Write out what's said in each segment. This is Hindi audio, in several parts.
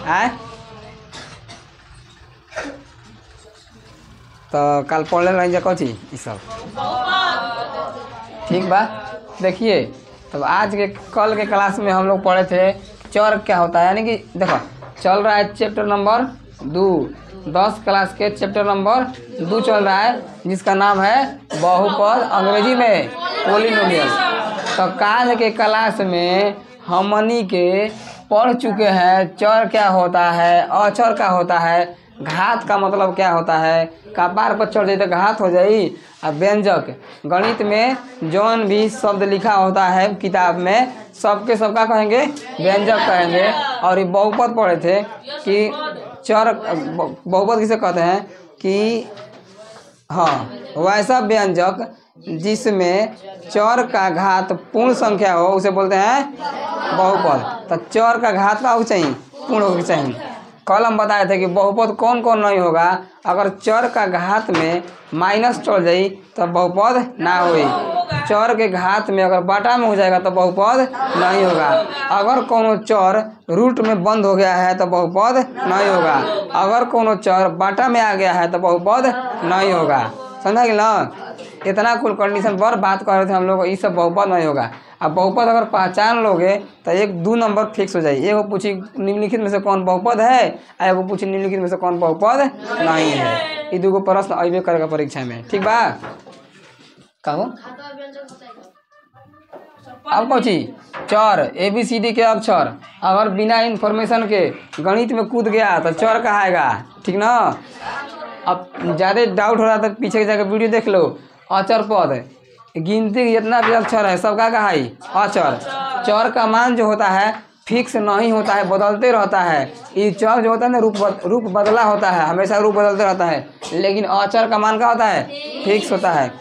आए तो कल पढ़ रही जा कौची ये सब ठीक बा। देखिए तब आज के कल के क्लास में हम लोग पढ़े थे चर क्या होता है, यानी कि देखो चल रहा है चैप्टर नंबर 2, 10 क्लास के चैप्टर नंबर 2 चल रहा है जिसका नाम है बहुपद, अंग्रेजी में पोलिनोमियल। तो काल के क्लास में हमनी के पढ़ चुके हैं चर क्या होता है, अचर क्या होता है, घात का मतलब क्या होता है, कपार पर चढ़ जाए तो घात हो जाई। और व्यंजक गणित में जौन भी शब्द लिखा होता है किताब में सबके सबका कहेंगे व्यंजक कहेंगे। और ये बहुपद पढ़े थे कि चर बहुपद किसे कहते हैं कि हाँ वैसा व्यंजक जिसमें चर का घात पूर्ण संख्या हो उसे बोलते हैं बहुपद। तो चर का घात का हो चाहिए पूर्ण हो चाहिए। कल हम बताए थे कि बहुपद कौन कौन नहीं होगा, अगर चर का घात में माइनस चढ़ जाई तो बहुपद ना होई। चर के घात में अगर बाटा में हो जाएगा तो बहुपद नहीं होगा। अगर कोनो चर रूट में बंद हो गया है तो बहुपद नहीं होगा। अगर कोनो चर बाटा में आ गया है तो बहुपद नहीं होगा। समझा कि ना, इतना कुल कंडीशन पर बात कर रहे थे हम लोग, ये सब बहुपद नहीं होगा। अब बहुपद अगर पहचान लोगे तो 1-2 नंबर फिक्स हो जाए। एगो पूछी निम्नलिखित में से कौन बहुपद है और एगो पूछी निम्नलिखित में से कौन बहुपद नहीं है। ये 2 प्रश्न अबे करेगा परीक्षा में, ठीक बा। कहो अब पूछी चर ABCD के अक्षर अगर बिना इंफॉर्मेशन के गणित में कूद गया तो चर कहाएगा, ठीक ना। अब ज़्यादा डाउट हो रहा था पीछे जाकर वीडियो देख लो। अचर पद गिनती जितना भी अक्षर है सबका कहाई अचर। चर का मान जो होता है फिक्स नहीं होता है, बदलते रहता है। ये चर जो होता है ना रूप बदला होता है, हमेशा रूप बदलते रहता है। लेकिन अचर का मान क्या होता है फिक्स होता है।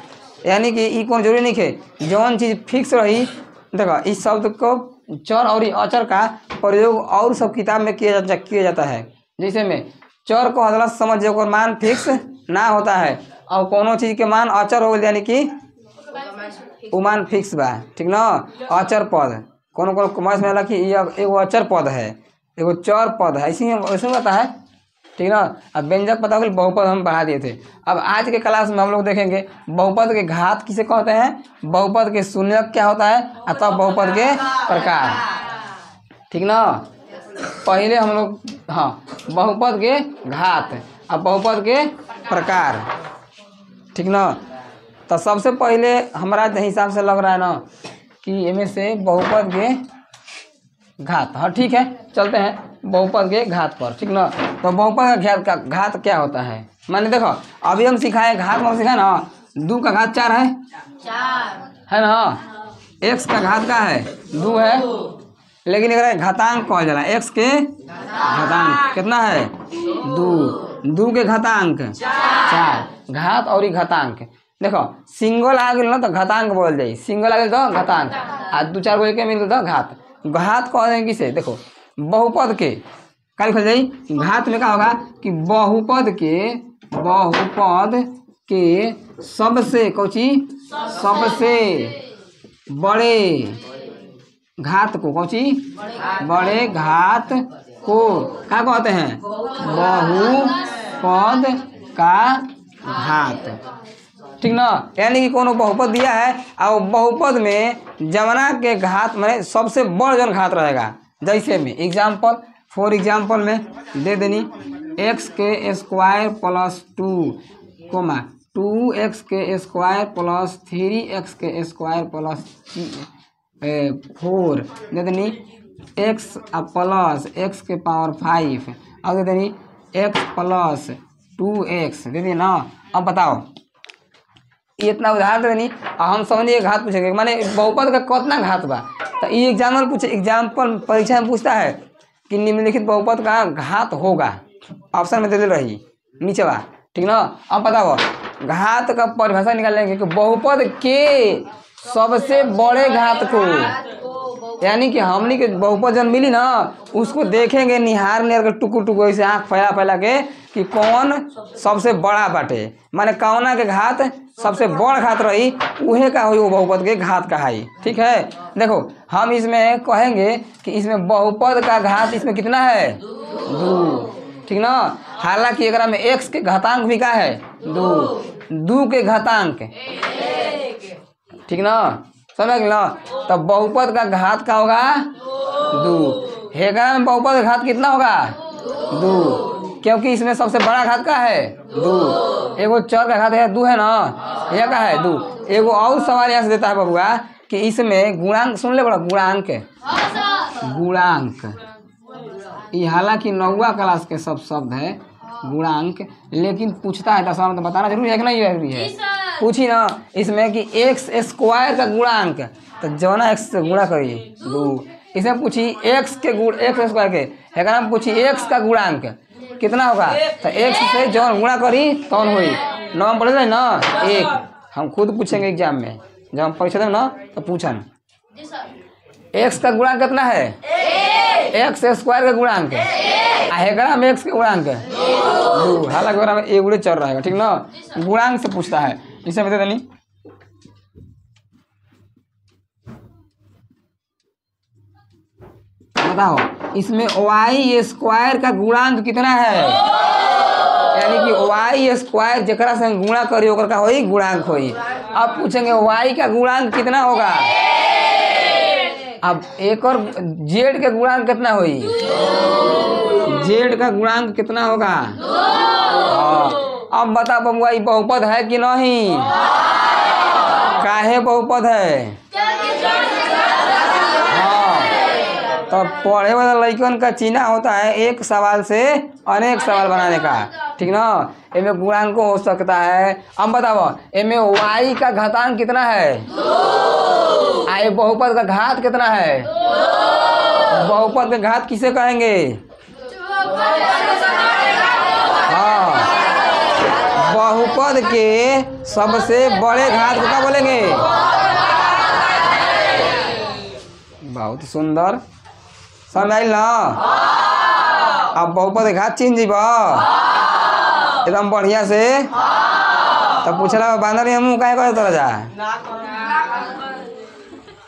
यानी कि ये कौन जरूरी नहीं है जौन चीज़ फिक्स रही। देखो इस शब्द को चर और अचर का प्रयोग और सब किताब में किया जाता है। जैसे में चर को अदला समझ जो मान फिक्स ना होता है और कोनो चीज़ के मान अचर हो गया यानी कि वो मान फिक्स बा, ठीक ना। अचर पद कोनो कॉमर्स में कि एगो अचर पद है एगो चर पद है, ऐसे होता है, ठीक ना। अब व्यंजक पता हो बहुपद हम बढ़ा दिए थे। अब आज के क्लास में हम लोग देखेंगे बहुपद के घात किसे कहते हैं, बहुपद के शून्यक क्या होता है, अथवा बहुपद के प्रकार, ठीक ना। पहले हम लोग हाँ बहुपद के घात अब बहुपद के प्रकार, ठीक ना। तो सबसे पहले हमारा हिसाब से लग रहा है ना कि इनमें से बहुपद के घात, हाँ ठीक है चलते हैं बहुपद के घात पर, ठीक ना। तो बहुपद का घात क्या होता है, माने देखो अभी हम सिखाए घात में सिखाए ना 2 का घात 4 है ना। x का घात का है 2 है, लेकिन अगर घातांक कहा जाला x के घातांक कितना है 2 के घातांक 4 घात और घातांक। देखो सिंगल आ गया ना तो घातांक बोल जाए, सिंगल आ गया तो घातांक आ 2-4 को एक मिल तो घात। घात कह देंगे किसे, देखो बहुपद के कल खोल जाई। घात में क्या होगा कि बहुपद के सबसे कौची सबसे बड़े घात को कौची बड़े घात को क्या कहते हैं बहुपद का घात, ठीक ना। यानी कि कोनो बहुपद दिया है और बहुपद में जमना के घात में सबसे बड़ जन घात रहेगा। जैसे में एग्जाम्पल फॉर एग्जाम्पल में दे देनी x के स्क्वायर प्लस 2 कोमा 2x के स्क्वायर प्लस 3x के स्क्वायर प्लस 4 दे देनी x प्लस x के पावर 5 और दे देनी x प्लस 2x दे दी ना। अब बताओ इतना उदाहरण दे देनी और हम समझिए घात पूछेंगे माने बहुपद का कितना घात बा। तो ये एग्जाम्पल परीक्षा में पूछता है कि निम्नलिखित बहुपद का घात होगा, ऑप्शन में दे दे रही नीचे बा, ठीक ना। अब बताओ घात का परिभाषा निकाल लेंगे कि बहुपद के सबसे बड़े घात को, यानी कि हमनी के बहुपद जन मिली ना उसको देखेंगे निहार निहार के टुकुर ऐसे आँख फैला के कि कौन सबसे बड़ा बाटे, माने कौना के घात सबसे बड़ घात रही उहे का हुई वो बहुपद के घात कहाई, ठीक है। देखो हम इसमें कहेंगे कि इसमें बहुपद का घात इसमें कितना है ठीक ना। हालांकि एकरा में x के घातांक भी का है 2 के घातांक, ठीक ना, समझ गए ना। तब बहुपद का घात का होगा 2। एकरा में बहुपद का घात कितना होगा 2, क्योंकि इसमें सबसे बड़ा घात का है 2। एगो चर का घात है 2 है ना, यह का है 2। एगो और सवाल यहाँ से देता है बबुआ कि इसमें गुणांक सुन ले बड़ा, गुणांक ये हालांकि 9वीं क्लास के सब शब्द है गुणांक, लेकिन पूछता है 10वां में तो बताना जरूरी है कि नहीं जरूरी है। पूछी ना इसमें कि एक्स स्क्वायर का गुणांक, तो जो ना एक्स से गुणा करिए 2। इसमें पूछी एक्स के गुण एक्स स्क्वायर के, एकरा में पूछी एक्स का गुणांक कितना होगा, तो एक्स से जो गुणा करी तौन हुई 9 में पढ़े ना 1। हम खुद पूछेंगे एग्जाम में, जब हम परीक्षा दें ना तो पूछन एक्स का गुणांक कितना है, एक्स स्क्वायर का गुणांक एकरा में एक्स के गुणांक 2। हालांकि एकरा में एगुड़े चल रहेगा, ठीक ना। गुणांक से पूछता है, इसे बता देनी। बताओ इसमें वाई स्क्वायर का गुणांक कितना है, यानी कि वाई स्क्वायर जकरा से गुणा करी ओकर का होई गुणांक होई। अब पूछेंगे वाई का गुणांक कितना होगा, अब एक और जेड का गुणांक कितना होई, जेड का गुणांक कितना होगा। अब बता बबुआ ये बहुपद है कि नहीं, काहे बहुपद है। तो पढ़े वाला लड़कन का चिन्ह होता है एक सवाल से अनेक सवाल बनाने का, ठीक ना। इनमें गुणांक हो सकता है। अब बताओ इनमें वाई का घातांक कितना है, आए बहुपद का घात कितना है। बहुपद का घात किसे कहेंगे, हाँ बहुपद के सबसे बड़े घात को क्या बोलेंगे। बहुत सुंदर समझ आइल ना। अब बहुपद घात चिन्ह जीब एकदम बढ़िया से। तब पूछला बांदर मुँह काहे करे तरह जा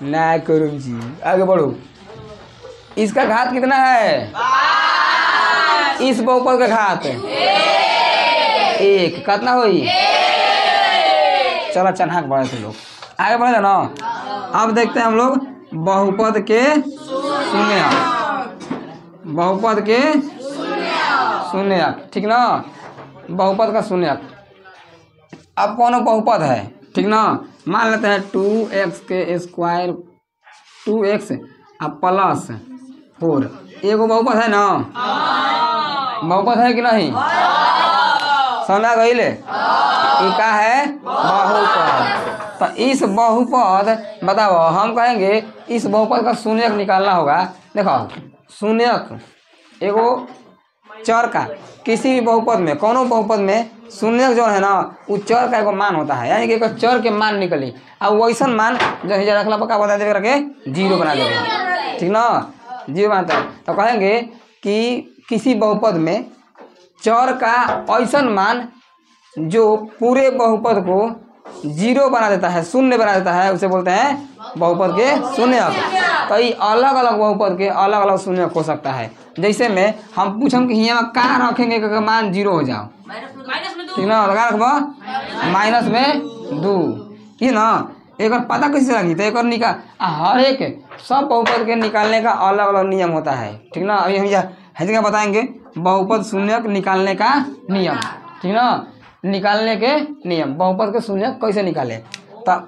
ना करूँ जी, आगे बढ़ो। इसका घात कितना है, इस बहुपद का घात 1 कितना हुई। चलो चन्हाक बढ़े थे लोग, आगे बढ़े ना। अब देखते हैं हम लोग बहुपद के शून्य, बहुपद के शून्य, ठीक ना। बहुपद का शून्य अब कौन बहुपद है, ठीक ना। मान लेते हैं 2x के स्क्वायर 2x अब प्लस 4 एगो बहुपद है ना, बहुपद है कि नहीं, समझा गई। ये क्या है बहुपद। तो इस बहुपद बताओ हम कहेंगे इस बहुपद का शून्यक निकालना होगा। देखो शून्यक एगो चर का किसी भी बहुपद में, कोनो बहुपद में शून्यक जो है ना वो चर का एगो मान होता है, यानी कि एक चर के मान निकली। अब वैसा मान जो है रखला पक्का बता देवे करके 0 बना देवे, ठीक ना, 0 बनाता है। तो कहेंगे कि किसी बहुपद में चर का ऐसा मान जो पूरे बहुपद को 0 बना देता है, शून्य बना देता है, उसे बोलते हैं बहुपद के शून्यक। तो ये अलग अलग बहुपद के अलग अलग शून्यक हो सकता है। जैसे में हम पूछम कि यहाँ का रखेंगे कि मान 0 हो जाओ, ठीक ना, लगा रखबो माइनस में 2, ये ना। एक और पता कैसे लगी, तो एक और निकाल हर एक सब बहुपद के निकालने का अलग अलग नियम होता है, ठीक ना। अभी हम क्या बताएंगे बहुपद शून्यक निकालने का नियम, ठीक ना, निकालने के नियम बहुपद के शून्यक कैसे निकाले। तब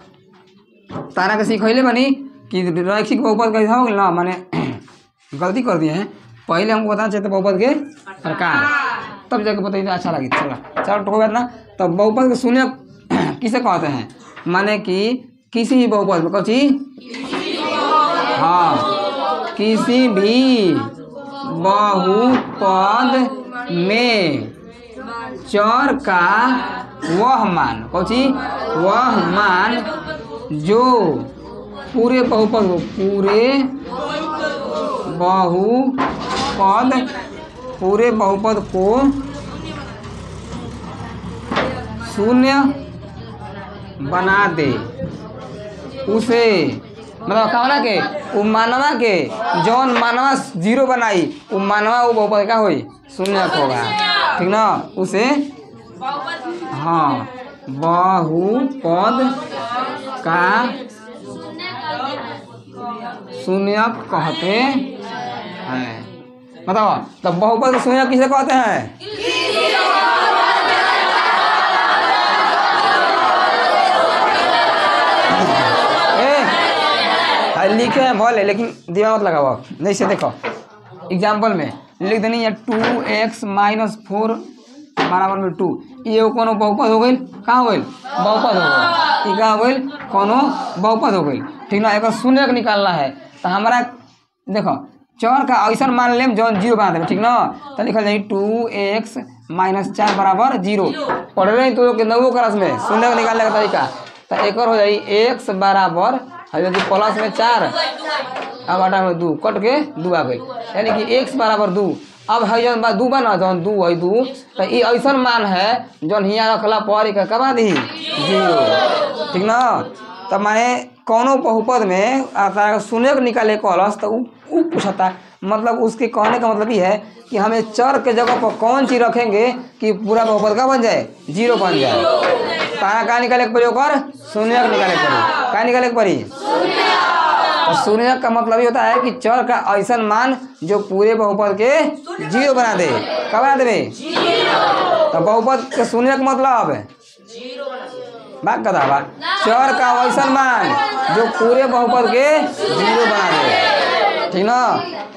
तारा के सिखैले बनी कि रैखिक बहुपद कैसे हो गया ना, माने गलती कर दिए हैं। पहले हमको बताना चाहिए बहुपद के प्रकार, तब जाके बताइए अच्छा लगी। चलो कोई बात ना। तो बहुपद के शून्यक किसे कहते हैं, माने कि किसी भी बहुपद में कौची, हाँ किसी भी बहुपद में चर का वह मान, कौची वह मान जो पूरे बहुपद को, पूरे बहुपद को शून्य बना दे, उसे मतलब कहना के उ मानवा के जौन मानवा जीरो बनाई उ मानवा वो बहुपद का होई शून्यक होगा, ठीक ना। उसे हाँ बहुपद का शून्यक कहते हैं। बताओ तो बहुपद का शून्यक किसे कहते हैं? लिखे हैं भले, लेकिन दिमाग मत लगाओ। नहीं से देखो एग्जाम्पल में लिख देनी है 2x - 4 = 2। ये कोनो बहुपद हो गई, कहाँ हो गई बहुपद हो गई, क्या हो गई कोनो बहुपद हो गई, ठीक ना। एक शून्यक निकालना है तो हमारा देखो चर का ऐसा मान लें जौन जीरो बना दें, ठीक ना। तो लिखल जाए 2x - 4 = 0। पढ़ रहे तो नवो क्लास में शून्यक निकालने का तरीका। तो एक हो जाए x बराबर प्लस में 4 अब आटा में 2 कट के 2 आ गई, यानी कि x बराबर 2। अब है जौन बा 2 बना जौन 2 है 2 तो ये ऐसा मान है जौन हियाँ रखला पर कमा दी 0, ठीक ना। तब माने कोनो बहुपद में शून्यक निकाले कॉलस तो उ पूछता, मतलब उसके कहने का मतलब ये है कि हमें चर के जगह पर कौन चीज रखेंगे कि पूरा बहुपद का बन जाए 0 बन जाए। कहाँ निकाले के पड़ी ओकर शून्यक निकाले के पड़ी, कहाँ निकाले के पड़ी तो शून्यक का मतलब ये होता है कि चर का ऐसा मान जो पूरे बहुपद के 0 बना दे। कब बना देवे तो बहुपद के शून्यक मतलब बात कदा बा चर का ऐसा मान जो पूरे बहुपद के 0 बना दे, ठीक ना।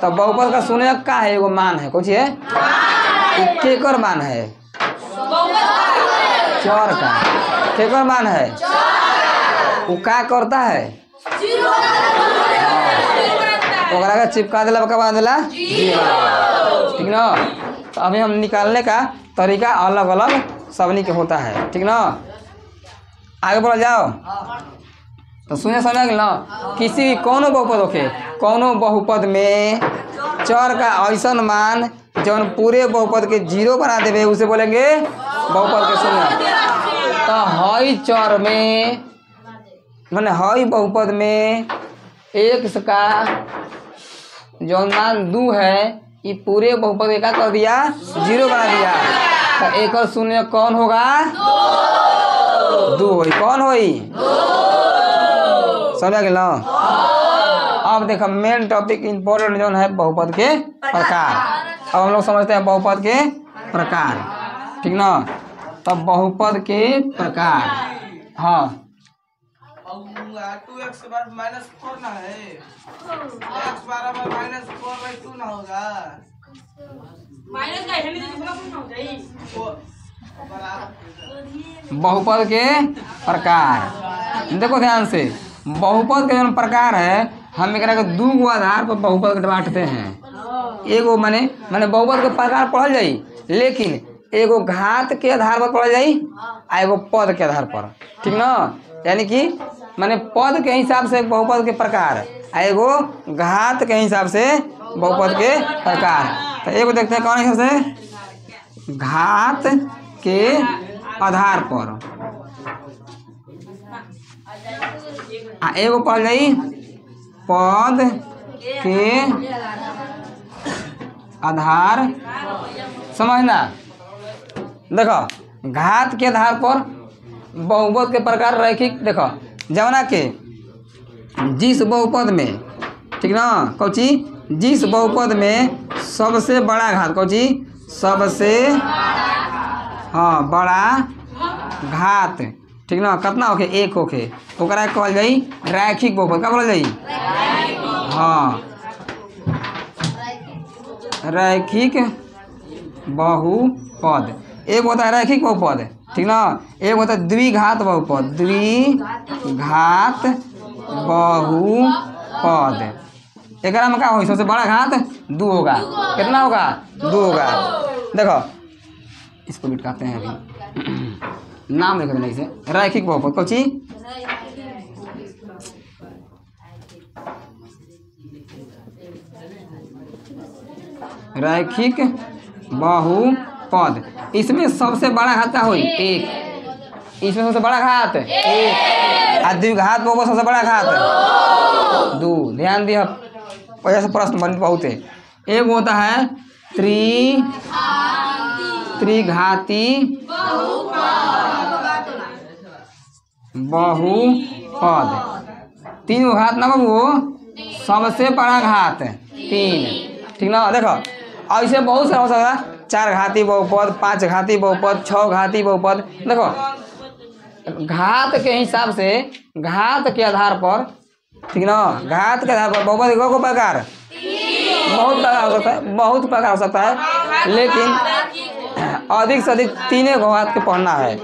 तो बहुपद का शून्यक का है एगो मान है, कुछ है केकर मान है चर का, केकर मान है वो क्या करता है ओकरा का चिपका देला बका बांध देला, ठीक ना। तो अभी हम निकालने का तरीका अलग अलग सबनी के होता है, ठीक ना। आगे बढ़ जाओ तो सुने समझ ना। किसी भी कोनो बहुपद होके कोनो बहुपद में चर का ऐसा मान जौन पूरे बहुपद के 0 बना देवे उसे बोलेंगे बहुपद के शून्यक। तो हई चर में मैंने हई बहुपद में x का जौन मान 2 है ये पूरे बहुपद का क्या कर दिया 0 बना दिया। तो एक और शून्य कौन होगा 2 होई, कौन होई समझ गए ना। अब देखो मेन टॉपिक इम्पोर्टेंट जो है बहुपद के प्रकार। अब हम लोग समझते हैं बहुपद के प्रकार, ठीक ना। तब बहुपद के प्रकार हाँ 2x -4 ना है, x बराबर -4/2 ना होगा, माइनस का है नहीं तो हो जाएगी बहुपद के प्रकार। देखो ध्यान से बहुपद के जो प्रकार है हम एक के 2 गो आधार पर बहुपद के बांटते हैं। एगो माने बहुपद के प्रकार पढ़ल जाई, लेकिन एगो घात के आधार पर पढ़ल जाई आ एगो पद के आधार पर, ठीक ना। यानी कि माने पद के हिसाब से बहुपद के प्रकार आ एगो घात के हिसाब से बहुपद के प्रकार। तो एगो देखते हैं कौन हिसाब से घात के आधार पर आ एगो पढ़ जाई पद के आधार। समझना देखो घात के आधार पर बहुपद के प्रकार रैखिक। देखो जवना के जिस बहुपद में, ठीक ना, कौची जिस बहुपद में सबसे बड़ा घात कौची सबसे हाँ बड़ा घात, ठीक ना, कितना होके 1 होके ओकरा कहल जाई रैखिक बहुपद। क्या बोल जाई हाँ रैखिक बहुपद। एक होता है रैखिक बहुपद, ठीक ना। एक होता है द्विघात बहुपद, द्विघात बहुपद। एक में क्या होगा सबसे बड़ा घात 2 होगा, कितना होगा 2 होगा। देखो इसको बिटकाते हैं अभी नाम लिख देना इसे रैखिक बहुपद। कौची रैखिक बहुपद। इसमें सबसे बड़ा घात क्या हुई 1, इसमें सबसे बड़ा घात 1 आ द्विघात बहुपद सबसे बड़ा घात 2। ध्यान दिया, ऐसे प्रश्न बन बहुत है। एक होता है त्रिघाती बहुपद, 3 गो घात ना बाबू, सबसे बड़ा घात 3, ठीक ना। देखो ऐसे बहुत सारा हो सकता है, 4 घाती बहुपद, 5 घाती बहुपद, 6 घाती बहुपद। देखो घात के हिसाब से, घात के आधार पर, ठीक ना, घात के आधार पर बहुपद को प्रकार बहुत प्रकार हो सकता है, बहुत प्रकार हो सकता है, लेकिन अधिक से अधिक 3 घात के पढ़ना है।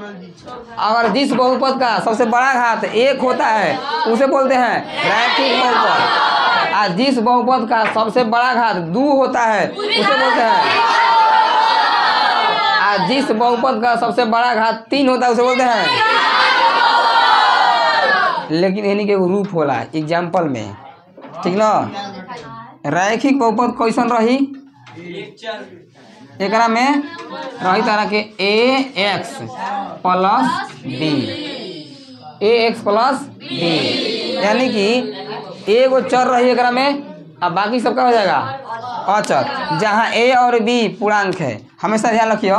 अगर जिस बहुपद का सबसे बड़ा घात 1 होता है उसे बोलते हैं रैखिक बहुपद, और जिस बहुपद का सबसे बड़ा घात 2 होता है उसे बोलते हैं, और जिस बहुपद का सबसे बड़ा घात 3 होता है उसे बोलते हैं। लेकिन इन्हीं के रूप होला एग्जाम्पल में, ठीक ना। रैखिक बहुपद कैसन रही, एकरा में रही तरह के ax plus b, ax plus b, यानी कि एगो चर रही एकरा में, अब बाकी सबका हो जाएगा अचर। जहाँ a और b पूर्णांक है, हमेशा ध्यान रखियो,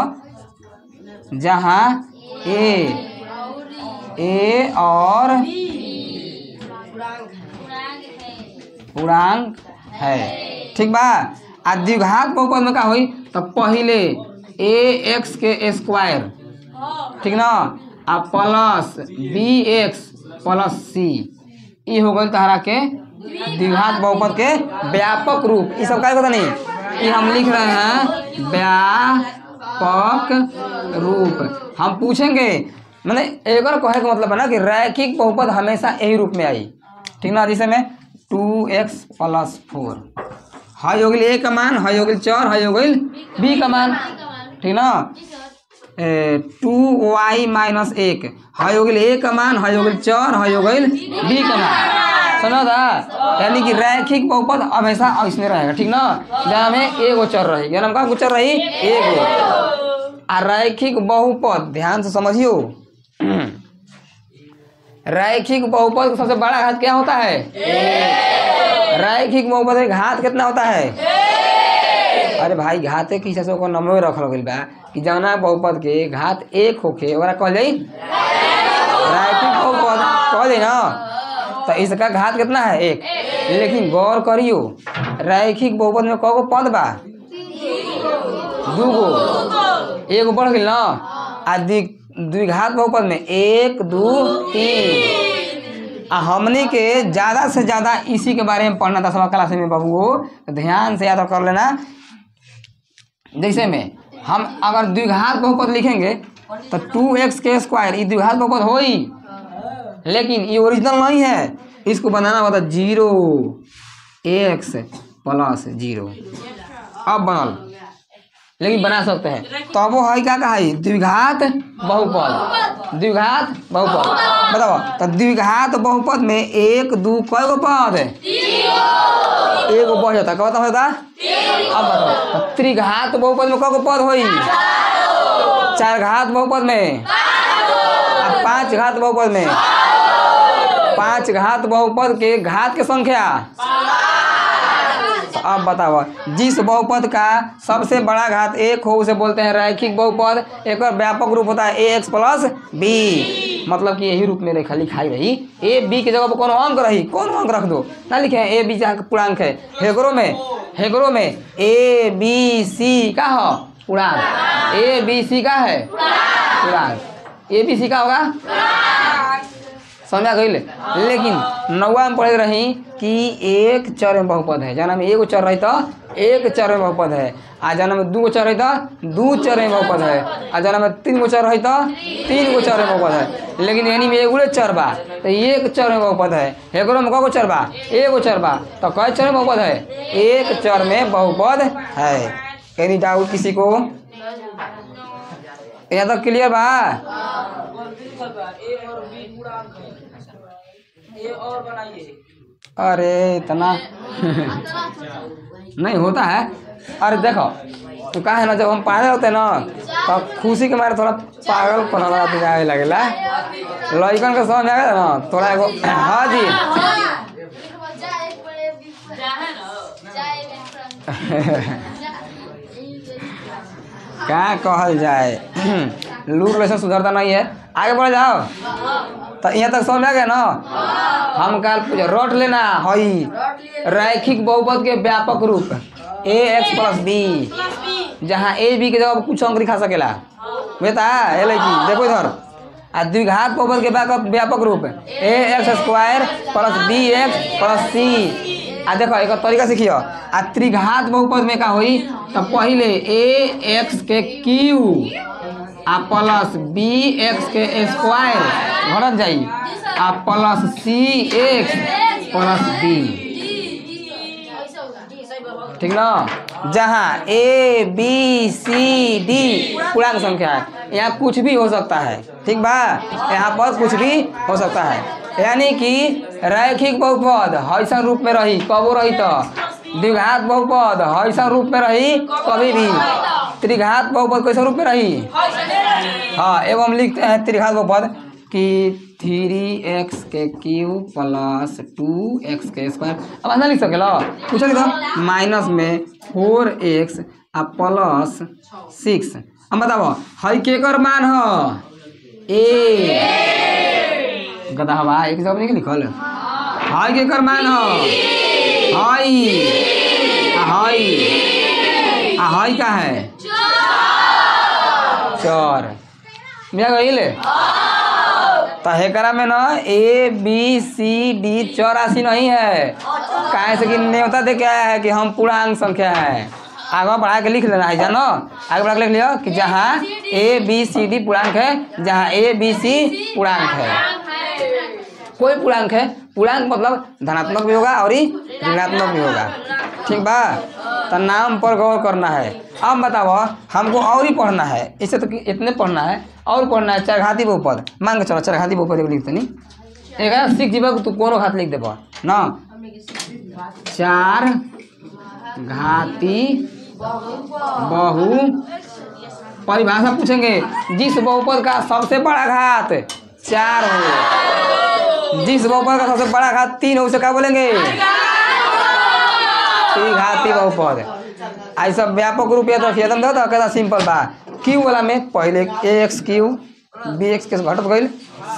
जहाँ a और पूर्णांक है, ठीक बा। आ द्विघात बहुपद में का होई, तो पहले ax के स्क्वायर, ठीक ना, आ प्लस bx प्लस c, ये हो गई तहरा के द्विघात बहुपद के व्यापक रूप। ये सब का पता नहीं, ये हम लिख रहे हैं व्यापक रूप। हम पूछेंगे, मैंने एक और कहे का मतलब है ना कि रैखिक बहुपद हमेशा यही रूप में आई, ठीक ना। जैसे में 2x प्लस 4, हाई हो गई a का मान, हाई हो गई 4, हाई हो गई b का मान, ठीक ना। 2y माइनस 1, हाई हो गई a का मान, हाई हो गई 4, हाई हो गई b का मान, समझा था। यानी कि रैखिक बहुपद हमेशा ऐसने रहेगा, ठीक ना। जहाँ में एगो चर रही, जन्म का चर रही एगो। आ रैखिक बहुपद ध्यान से समझियो, रैखिक बहुपद का सबसे बड़ा घात क्या होता है, रैखिक बहुपद का घात कितना होता है। अरे भाई घाते के हिसाब से ओकर नंबर रखल गइल बा कि जौना बहुपद के घात 1 होखे ओकरा कहल जाई रैखिक बहुपद कहल जाई ना। तो इसका घात कितना है 1, लेकिन गौर करियो रैखिक बहुपद में कगो पद बा, 2 गो, एगो बढ़ गइल ना। आ द्विघात बहुपद में 1 2 3। हमने के ज़्यादा से ज़्यादा इसी के बारे में पढ़ना था सब क्लास में बाबू, तो ध्यान से याद कर लेना। जैसे में हम अगर द्विघात बहुपद लिखेंगे तो 2x के स्क्वायर, ये द्विघात बहुपद हो ही, लेकिन ये ओरिजिनल नहीं है, इसको बनाना होता 0x प्लस 0, अब बनल, लेकिन बना सकते हैं। तो वो है क्या कहा, द्विघात बहुपद, द्विघात बहुपद। बताओ तो द्विघात बहुपद में 1 2 कई गो पद है, एगो बढ़ जाता, क्या होता। अब बताओ तो त्रिघात बहुपद में कई गो पद होई, 4 घात बहुपद में, 5 घात बहुपद में, 5 घात बहुपद के घात के संख्या। अब बताओ जिस बहुपद का सबसे बड़ा घात 1 हो उसे बोलते हैं रैखिक बहुपद। एक और व्यापक रूप होता है ax प्लस b, मतलब कि यही रूप में रेखा लिखाई रही, a b की जगह पर कौन अंक रही, कौन अंक रख दो ना, लिखे a b जहाँ पूर्णांक है। हेगरो में a b c का हो पूर्णांक, a b c का है पूर्णांक, a b c का होगा, समझा गई। लेकिन 9वां में पढ़े रही कि एक चर में बहुपद है, जना में एगो चर रही तो एक चर में बहुपद है, आ जना में 2 गो चर रही तो 2 चर में बहुपद है, आ जना में 3 गो चर रही तो 3 गो चर में बहुपद है। लेकिन यानी में एगो चर बा तो एक चर में बहुपद है। हेगरो में कगो चर बा, एगो चर बा, तो कई चर में बहुपद है, एक चर में बहुपद है। कहीं डाउट किसी को, यहाँ तक क्लियर बा। अरे इतना नहीं होता है। अरे देखो तो कहा है ना, जब हम पढ़े होते हैं ना तो खुशी के मारे थोड़ा पागल पना आने लगेला। लड़कन के समझ में आ गया ना थोड़ा एगो। हाँ जी क्या कहल जाए लूर लेसन सुधरता नहीं है। आगे बढ़ जाओ तो यहाँ तक समझ आ गया ना। हम कल पूछे रोट लेना हई रैखिक बहुपद के व्यापक रूप ax+b जहाँ a b के जगह कुछ अंक दिखा सकेला बेटा ये लड़की देखो इधर। आ द्विघात बहुपद के व्यापक रूप ax² + bx + c। आ देखो एक तरीका सीखियो। आ त्रिघात बहुपद में का होई तो पहले ax के क्यू आ प्लस bx के स्क्वायर घटत जाई आ प्लस cx + b ठीक ना। जहाँ a b c d पूर्णांक संख्या है यहाँ कुछ भी हो सकता है ठीक बा। यहाँ पर कुछ भी हो सकता है यानी कि रैखिक बहुपद ऐसा रूप में रही कबो रही तो द्विघात बहुपद ऐसा रूप में रही कभी भी। त्रिघात बहुपद कैसा रूप में रही। हाँ एवं हम लिखते हैं त्रिघात बहुपद कि 3x के क्यू प्लस 2x के स्क्वायर। अब ऐसा लिख सकेला कुछ लिखो माइनस में 4x आ प्लस 6। अब बताओ हई केकर मान ह ए गधा हवा एक जगह नहीं लिखल हई केकर मान ह हई हई का है 4 मिला गईल। तो हेकरा में ना ए बी सी डी 84 नहीं है काहे से कि न्योता दे के आया है कि हम पूर्णांक संख्या है। आगे बढ़ा के लिख लेना है जानो। आगे बढ़ा के लिख लियो कि जहाँ ए बी सी डी पूर्णांक है जहाँ ए बी सी पूर्णांक है कोई पूर्णांक है। पूर्णांक मतलब धनात्मक भी होगा और ऋणात्मक भी होगा ठीक बा। तो नाम पर गौर करना है। अब बताओ हमको और ही पढ़ना है इससे तो इतने पढ़ना है और पढ़ना है चरघाती बहुपद। मान के चलो चरघाती बहुपद लिखते नहीं एक है सीख जीवा तू कोनो घात लिख देबो ना। चार घाती बहु परिभाषा पूछेंगे जिस बहुपद का सबसे बड़ा घात 4 हो जिस बहुपद का सबसे बड़ा घात 3 हो उसे क्या बोलेंगे त्रिघाती बहुपद। आई सब व्यापक रूप याद रखिए एकदम तो कहता सिंपल बा। क्यू वाला में पहले ax क्यू bx के घटत गईल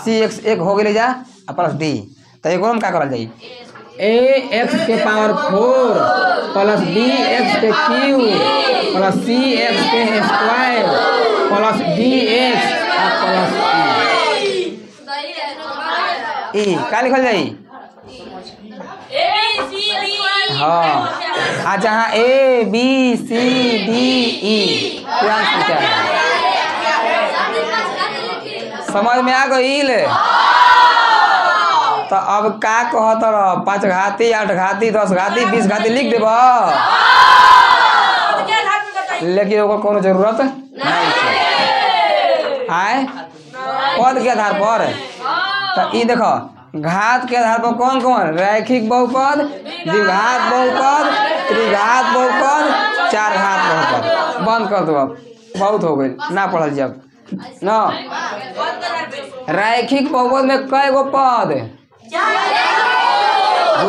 cx एक हो गई जा प्लस d। तो एक और में क्या करल जाई ax के पावर 4 प्लस bx के क्यू प्लस cx के square plus dx plus e का लिखल जाई। हाँ आ जहाँ A B C D E पूर्णांक संख्या है समझ में आ गईल। तो अब का कहत रह 5 घाती 8 घाती 10 घाती 20 घाती लिख देब लेकिन ओकर कोनो जरूरत नहीं आए पद के आधार पर। तो ई देखो घात के आधार पर कौन कौन रैखिक बहुपद द्विघात बहुपद त्रिघात बहुपद चार घात बहुपद। बंद कर दो अब बहुत हो गई ना पढ़ल जब ना। रैखिक बहुपद में कई गो पद 2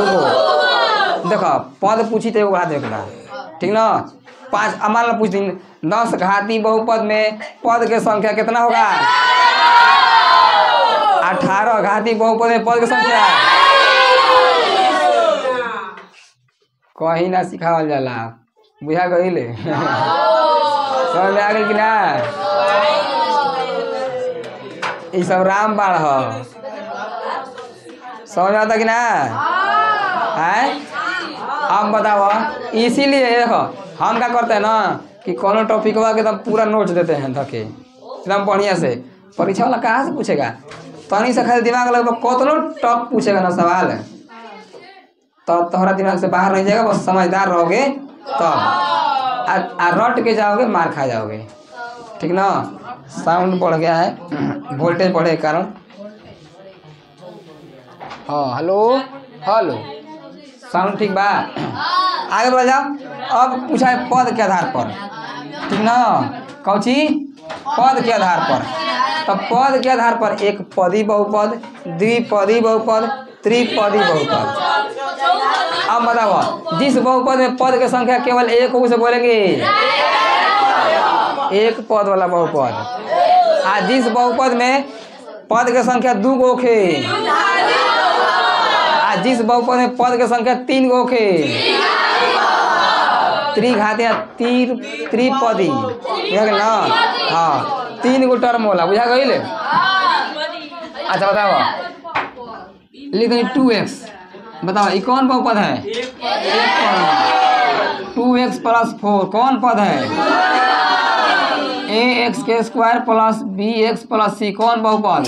गो देखो पद पूछी तो एगो देखना ठीक ना। 5 मान लो पूछ दी 10 घाती बहुपद में पद के संख्या कितना होगा 18 घाती बहुपद में पद की संख्या कहीं ना सिखावल जाला बुझा गईल समझ में आ गई कि ना। ये सब राम बाढ़ ह समझ में आता कि ना है। अब बताओ इसीलिए देखो हम क्या करते हैं ना कि कोनो टॉपिक के एकदम पूरा नोट देते हैं धके एकदम बढ़िया से। परीक्षा वाला कहाँ से पूछेगा तनी से खाली दिमाग लगभग कतनो टॉप पूछेगा ना सवाल तो तोहरा दिमाग से बाहर नहीं जाएगा। बस समझदार रहोगे तब रट के जाओगे मार खा जाओगे ठीक ना। साउंड बढ़ गया है वोल्टेज बढ़े के कारण। हाँ हेलो हेलो साउंड ठीक बा। आगे बढ़ जाओ। अब पूछा है पद के आधार पर ठीक ना। कौची पद के आधार पर तब पद के आधार पर एक पदी बहुपद, द्विपदी बहुपद, त्रिपदी बहुपद। अब बताओ जिस बहुपद में पद की संख्या केवल एक हो उसे बोलेंगे एक पद वाला बहुपद। आ जिस बहुपद में पद की संख्या 2 गो खे, आ जिस बहुपद में पद की संख्या 3 गो खे, त्रिघातीय त्रिपदी बुझा गया ना। हाँ 3 गो टर्म होला बुझा गई। अच्छा बताओ लिख दें 2x। बताओ ये कौन बहुपद है? 2x + 4 कौन पद है? ax² + bx + c कौन बहुपद?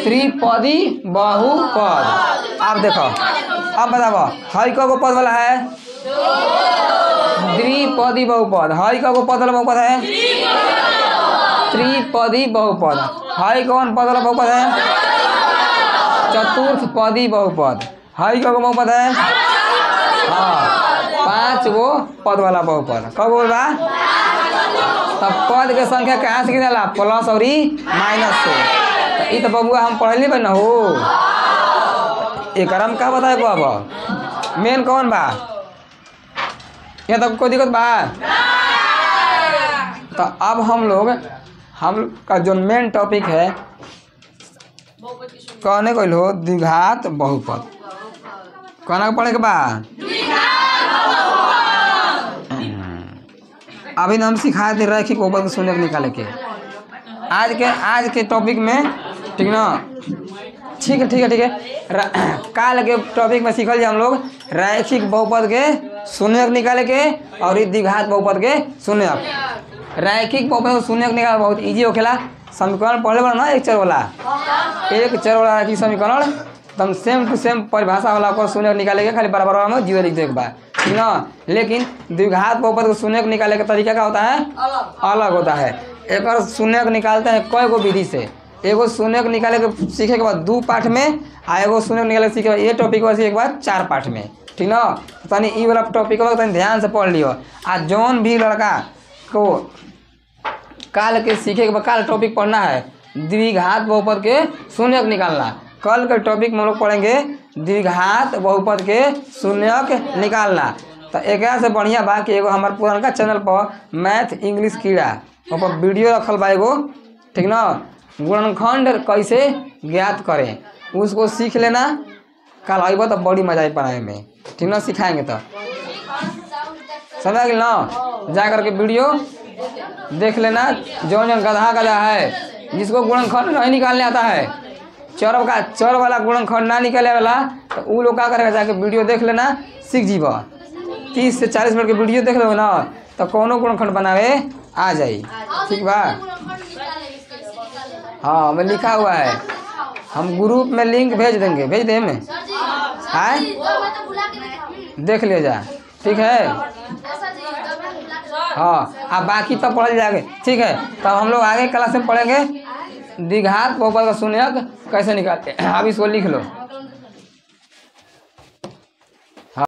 त्रिपदी बहुपद। अब देखो अब बताओ हई का पद वाला है? द्विपदी बहुपद। हई का पद वाला बहुपद है? त्रिपदी बहुपद। हई कौन पद वाला बहुपद है? चतुर्थपदी बहुपद। हई का बहुपद है? हाँ 5 गो पद वाला बहुपद। कब बोला? तब पद के संख्या कहाँ से गिनाला? प्लस और माइनस से। तो बबुआ हम पढ़ले बन हो एक का बताए को अब मेन कौन बा? क्या तब कोई दिक्कत बा? तो अब हम का जो मेन टॉपिक है कहने को लो द्विघात बहुपद। कहना पड़े के बा अभी हम सिखा दे रहे कि बहुपद को शून्य निकाले के आज के टॉपिक में। ठीक ना? ठीक है। काल के टॉपिक में सीखल हम लोग रैखिक बहुपद के शून्य निकाले के और द्विघात बहुपद के शून्य। रैखिक बहुपद को शून्य निकाल बहुत इजी होखेला। समीकरण पढ़ले बड़ा ना एक चर वाला रैखिक समीकरण एकदम सेम टू सेम परिभाषा वाला को शून्य निकाले के खाली बराबर में जीरो लिख दे के बाद। ठीक ना? लेकिन द्विघात बहुपद को शून्य निकाले का तरीका क्या होता है? अलग होता है। एक और शून्य निकालते हैं कई गो विधि से। एगो शून्य निकाले के सीखे के बाद 2 पाठ में, आ एगो शून्य निकाले के सीखे के बाद ये टॉपिक सीखे के बाद 4 पाठ में। ठीक ना? तनी ई वाला टॉपिक तनी ध्यान से पढ़ लियो। आ जौन भी लड़का को काल के सीखे के बाद काल टॉपिक पढ़ना है द्विघात बहुपद के शून्य निकालना। कल के टॉपिक में हम लोग पढ़ेंगे द्विघात बहुपद के शून्य निकालना। तो एक से बढ़िया बा कि एगो हमारे पुरानका चैनल पर मैथ इंग्लिश कीड़ा पर वीडियो रखल बा एगो। ठीक ना? गुणनखंड कैसे ज्ञात करें उसको सीख लेना। कल आइबो तो बड़ी मजा आई पढ़ाई में। ठीक ना? सिखाएंगे तो समझ गए ना? जा करके वीडियो देख लेना। जो गधा है जिसको गुणनखंड नहीं निकालने आता है, चर वाला गुणनखंड ना निकाले वाला, तो वो लोग क्या करेगा जाके वीडियो देख लेना, सीख जीव। 30 से 40 मिनट के वीडियो देख लो ना तो कोनो गुणनखंड बनावे आ जाई। ठीक बा? हाँ मैं लिखा हुआ है, हम ग्रुप में लिंक भेज देंगे। भेज दे में आए देख ले जा। ठीक है? हाँ अब बाकी तब पढ़ जाएंगे। ठीक है? तब हम लोग आगे क्लास में पढ़ेंगे द्विघात बहुपद का शून्यक कैसे निकालते हैं। अब इसको लिख लो।